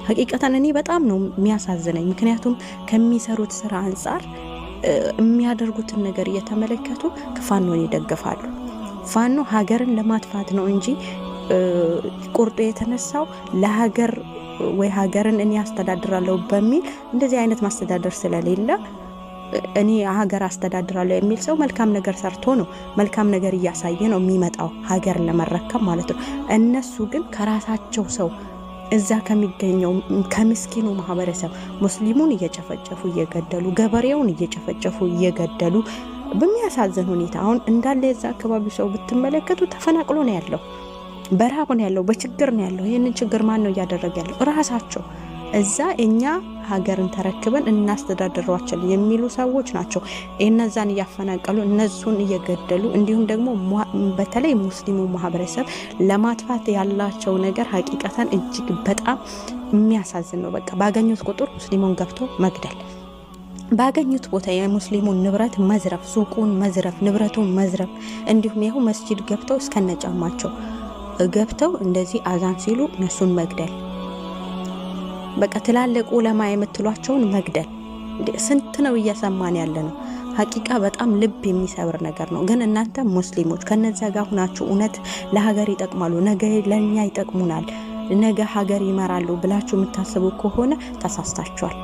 ሐቂቀተን እኔ በጣም ነው የሚያሳዝነኝ። ምክንያቱም ከሚሰሩት ስራ አንፃር የሚያደርጉትን ነገር እየተመለከቱ ፋኖን ይደግፋሉ። ፋኖ ሀገርን ለማጥፋት ነው እንጂ ቁርጦ የተነሳው ለሀገር ወይ ሀገርን እኔ አስተዳድራለሁ በሚል እንደዚህ አይነት ማስተዳደር ስለሌለ እኔ ሀገር አስተዳድራለሁ የሚል ሰው መልካም ነገር ሰርቶ ነው መልካም ነገር እያሳየ ነው የሚመጣው ሀገርን ለመረከብ ማለት ነው። እነሱ ግን ከራሳቸው ሰው እዛ ከሚገኘው ከምስኪኑ ማህበረሰብ ሙስሊሙን እየጨፈጨፉ እየገደሉ ገበሬውን እየጨፈጨፉ እየገደሉ በሚያሳዝን ሁኔታ አሁን እንዳለ የዛ አካባቢ ሰው ብትመለከቱ ተፈናቅሎ ነው ያለው፣ በረሃብ ነው ያለው፣ በችግር ነው ያለው። ይሄንን ችግር ማን ነው እያደረገ ያለው? ራሳቸው እዛ እኛ ሀገርን ተረክበን እናስተዳድሯቸው የሚሉ ሰዎች ናቸው እነዛን እያፈናቀሉ እነሱን እየገደሉ እንዲሁም ደግሞ በተለይ ሙስሊሙ ማህበረሰብ ለማጥፋት ያላቸው ነገር ሐቂቀተን እጅግ በጣም የሚያሳዝን ነው። በቃ ባገኙት ቁጥር ሙስሊሙን ገብቶ መግደል፣ ባገኙት ቦታ የሙስሊሙን ንብረት መዝረፍ፣ ሱቁን መዝረፍ፣ ንብረቱን መዝረፍ፣ እንዲሁም ይሄው መስጂድ ገብተው እስከነጫማቸው ገብተው እንደዚህ አዛን ሲሉ እነሱን መግደል፣ በቃ ትላልቅ ዑለማ የምትሏቸውን መግደል። ስንት ነው እየሰማን ያለ ነው። ሐቂቃ በጣም ልብ የሚሰብር ነገር ነው። ግን እናንተ ሙስሊሞች ከነዚያ ጋር ሆናችሁ እውነት ለሀገር ይጠቅማሉ፣ ነገ ለኛ ይጠቅሙናል፣ ነገ ሀገር ይመራሉ ብላችሁ የምታስቡ ከሆነ ተሳስታችኋል።